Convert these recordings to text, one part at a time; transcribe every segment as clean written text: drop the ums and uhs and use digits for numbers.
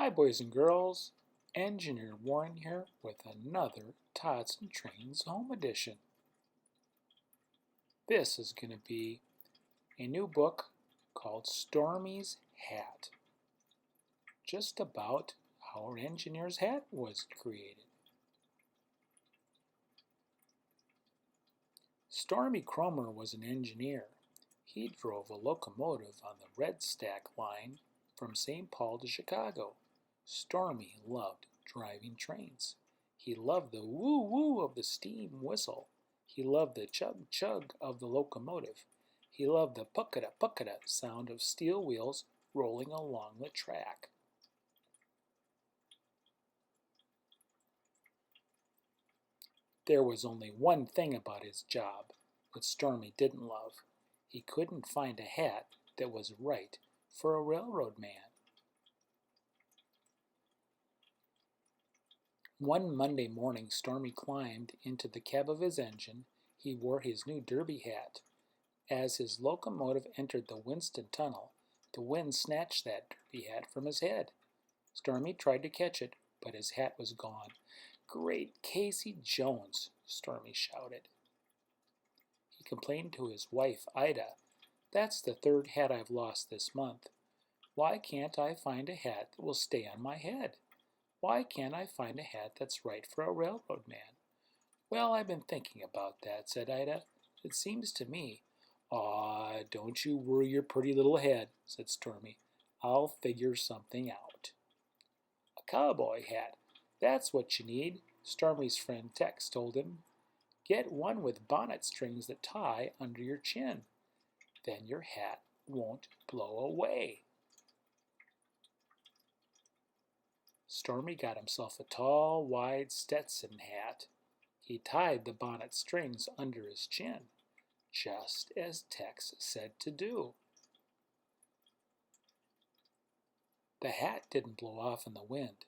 Hi, boys and girls. Engineer Warren here with another Tots and Trains Home Edition. This is going to be a new book called Stormy's Hat, just about how an engineer's hat was created. Stormy Cromer was an engineer. He drove a locomotive on the Red Stack line from St. Paul to Chicago. Stormy loved driving trains. He loved the woo-woo of the steam whistle. He loved the chug-chug of the locomotive. He loved the puckada-puckada sound of steel wheels rolling along the track. There was only one thing about his job that Stormy didn't love. He couldn't find a hat that was right for a railroad man. One Monday morning, Stormy climbed into the cab of his engine. He wore his new derby hat. As his locomotive entered the Winston Tunnel, the wind snatched that derby hat from his head. Stormy tried to catch it, but his hat was gone. "Great Casey Jones!" Stormy shouted. He complained to his wife, Ida. "That's the third hat I've lost this month. Why can't I find a hat that will stay on my head? Why can't I find a hat that's right for a railroad man?" "Well, I've been thinking about that," said Ida. "It seems to me—" "Aw, don't you worry your pretty little head," said Stormy. "I'll figure something out." "A cowboy hat, that's what you need," Stormy's friend Tex told him. "Get one with bonnet strings that tie under your chin. Then your hat won't blow away." Stormy got himself a tall, wide Stetson hat. He tied the bonnet strings under his chin, just as Tex said to do. The hat didn't blow off in the wind,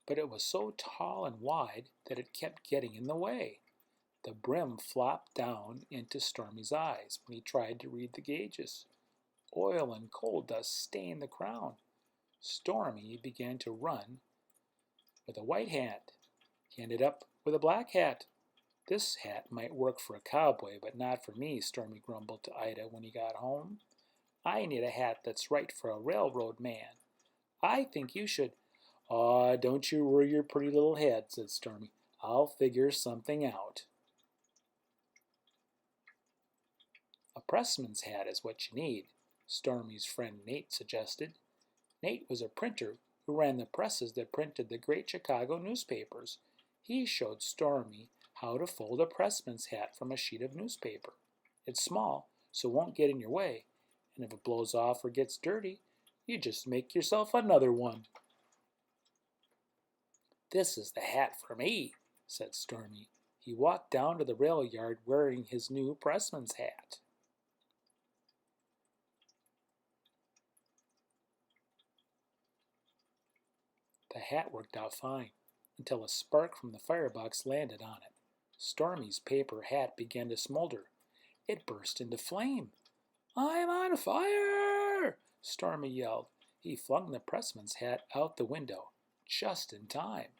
but it was so tall and wide that it kept getting in the way. The brim flopped down into Stormy's eyes when he tried to read the gauges. Oil and coal dust stained the crown. Stormy began to run with a white hat. He ended up with a black hat. "This hat might work for a cowboy, but not for me," Stormy grumbled to Ida when he got home. "I need a hat that's right for a railroad man. I think you should—" "Aw, don't you worry your pretty little head," said Stormy. "I'll figure something out." "A pressman's hat is what you need," Stormy's friend Nate suggested. Nate was a printer who ran the presses that printed the great Chicago newspapers. He showed Stormy how to fold a pressman's hat from a sheet of newspaper. It's small, so it won't get in your way, and if it blows off or gets dirty, you just make yourself another one. "This is the hat for me," said Stormy. He walked down to the rail yard wearing his new pressman's hat. The hat worked out fine, until a spark from the firebox landed on it. Stormy's paper hat began to smolder. It burst into flame. "I'm on fire!" Stormy yelled. He flung the pressman's hat out the window, just in time.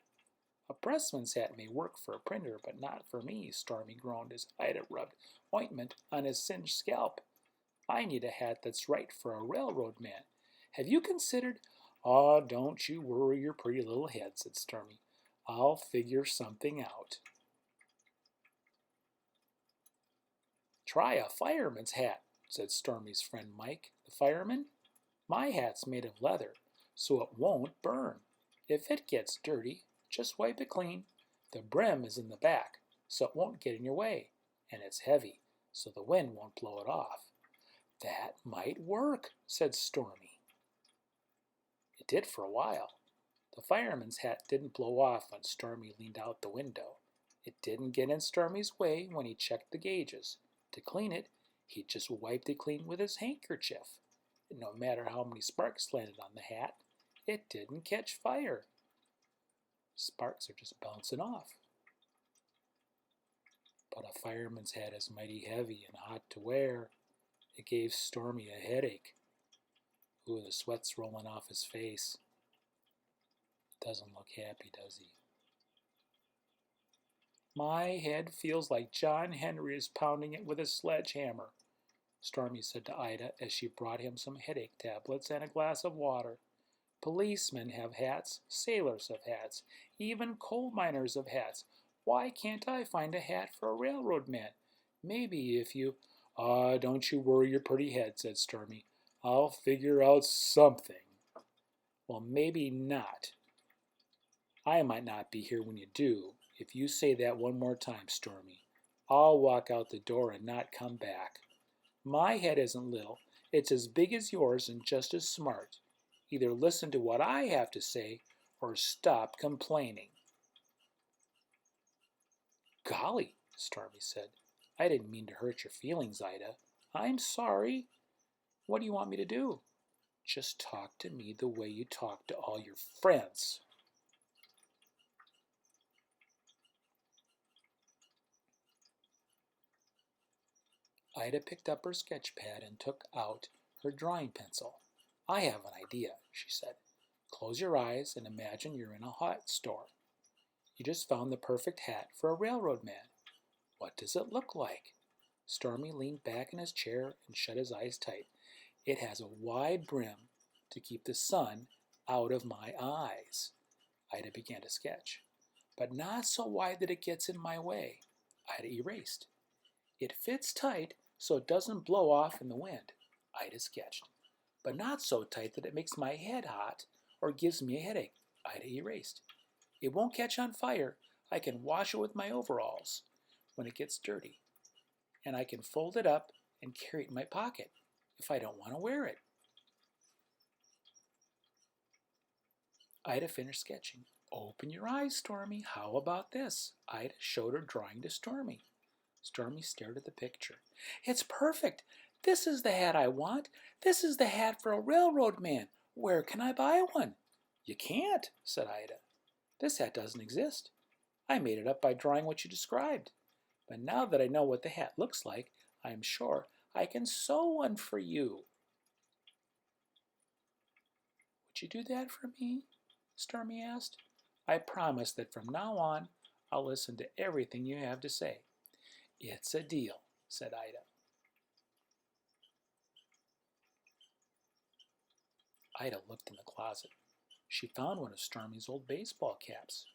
"A pressman's hat may work for a printer, but not for me," Stormy groaned as Ida rubbed ointment on his singed scalp. "I need a hat that's right for a railroad man. Have you considered—" "Aw, don't you worry your pretty little head," said Stormy. "I'll figure something out." "Try a fireman's hat," said Stormy's friend Mike, the fireman. "My hat's made of leather, so it won't burn. If it gets dirty, just wipe it clean. The brim is in the back, so it won't get in your way, and it's heavy, so the wind won't blow it off." "That might work," said Stormy. It did for a while. The fireman's hat didn't blow off when Stormy leaned out the window. It didn't get in Stormy's way when he checked the gauges. To clean it, he just wiped it clean with his handkerchief. And no matter how many sparks landed on the hat, it didn't catch fire. Sparks are just bouncing off. But a fireman's hat is mighty heavy and hot to wear. It gave Stormy a headache. Ooh, the sweat's rolling off his face. Doesn't look happy, does he? My head feels like John Henry is pounding it with a sledgehammer, Stormy said to Ida as she brought him some headache tablets and a glass of water. Policemen have hats, sailors have hats, even coal miners have hats. Why can't I find a hat for a railroad man? Maybe if you... Ah, don't you worry your pretty head, said Stormy. I'll figure out something. Well, maybe not. I might not be here when you do. If you say that one more time, Stormy, I'll walk out the door and not come back. My head isn't little. It's as big as yours and just as smart. Either listen to what I have to say or stop complaining. Golly, Stormy said. I didn't mean to hurt your feelings, Ida. I'm sorry. What do you want me to do? Just talk to me the way you talk to all your friends. Ida picked up her sketch pad and took out her drawing pencil. I have an idea, she said. Close your eyes and imagine you're in a hat store. You just found the perfect hat for a railroad man. What does it look like? Stormy leaned back in his chair and shut his eyes tight. It has a wide brim to keep the sun out of my eyes. Ida began to sketch. But not so wide that it gets in my way. Ida erased. It fits tight so it doesn't blow off in the wind. Ida sketched. But not so tight that it makes my head hot or gives me a headache. Ida erased. It won't catch on fire. I can wash it with my overalls when it gets dirty. And I can fold it up and carry it in my pocket if I don't want to wear it. Ida finished sketching. Open your eyes, Stormy. How about this? Ida showed her drawing to Stormy. Stormy stared at the picture. It's perfect. This is the hat I want. This is the hat for a railroad man. Where can I buy one? You can't, said Ida. This hat doesn't exist. I made it up by drawing what you described. But now that I know what the hat looks like, I am sure I can sew one for you. Would you do that for me? Stormy asked. I promise that from now on, I'll listen to everything you have to say. It's a deal, said Ida. Ida looked in the closet. She found one of Stormy's old baseball caps.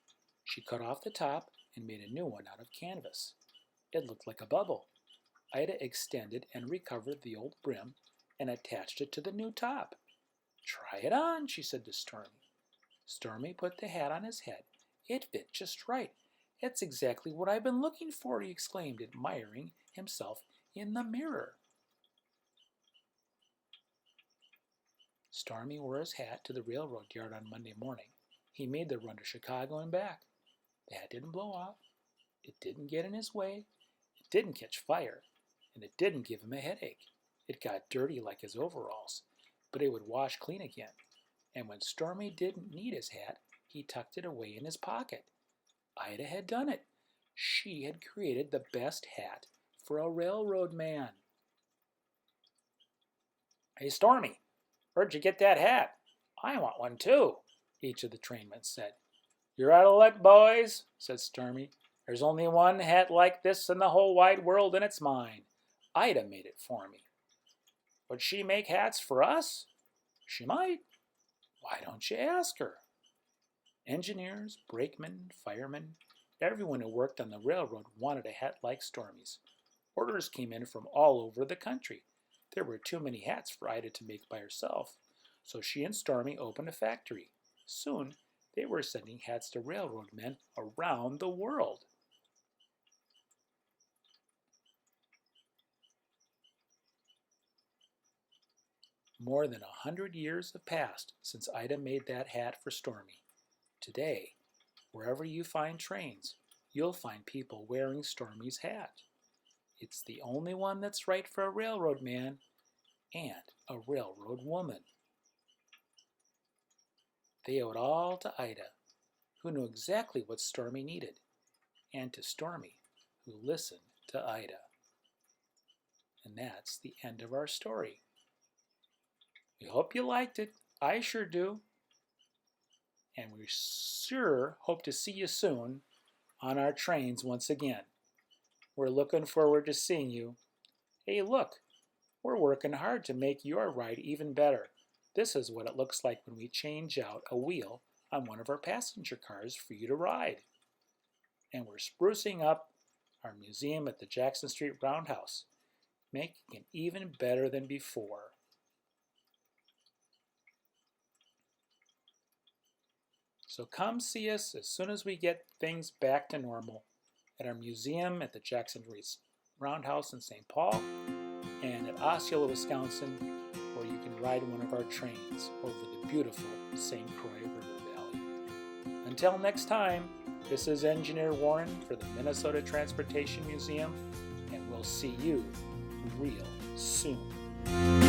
She cut off the top and made a new one out of canvas. It looked like a bubble. Ida extended and recovered the old brim and attached it to the new top. Try it on, she said to Stormy. Stormy put the hat on his head. It fit just right. It's exactly what I've been looking for, he exclaimed, admiring himself in the mirror. Stormy wore his hat to the railroad yard on Monday morning. He made the run to Chicago and back. The hat didn't blow off. It didn't get in his way. It didn't catch fire. And it didn't give him a headache. It got dirty like his overalls, but it would wash clean again. And when Stormy didn't need his hat, he tucked it away in his pocket. Ida had done it. She had created the best hat for a railroad man. Hey, Stormy, where'd you get that hat? I want one too, each of the trainmen said. You're out of luck, boys, said Stormy. There's only one hat like this in the whole wide world, and it's mine. Ida made it for me. Would she make hats for us? She might. Why don't you ask her? Engineers, brakemen, firemen, everyone who worked on the railroad wanted a hat like Stormy's. Orders came in from all over the country. There were too many hats for Ida to make by herself, so she and Stormy opened a factory. Soon, they were sending hats to railroad men around the world. More than 100 years have passed since Ida made that hat for Stormy. Today, wherever you find trains, you'll find people wearing Stormy's hat. It's the only one that's right for a railroad man and a railroad woman. They owe it all to Ida, who knew exactly what Stormy needed, and to Stormy, who listened to Ida. And that's the end of our story. We hope you liked it. I sure do. and we sure hope to see you soon on our trains once again. We're looking forward to seeing you. Hey, look, we're working hard to make your ride even better. This is what it looks like when we change out a wheel on one of our passenger cars for you to ride. And we're sprucing up our museum at the Jackson Street Roundhouse, making it even better than before. So come see us as soon as we get things back to normal at our museum at the Jackson Street Roundhouse in St. Paul and at Osceola, Wisconsin, where you can ride one of our trains over the beautiful St. Croix River Valley. Until next time, this is Engineer Warren for the Minnesota Transportation Museum, and we'll see you real soon.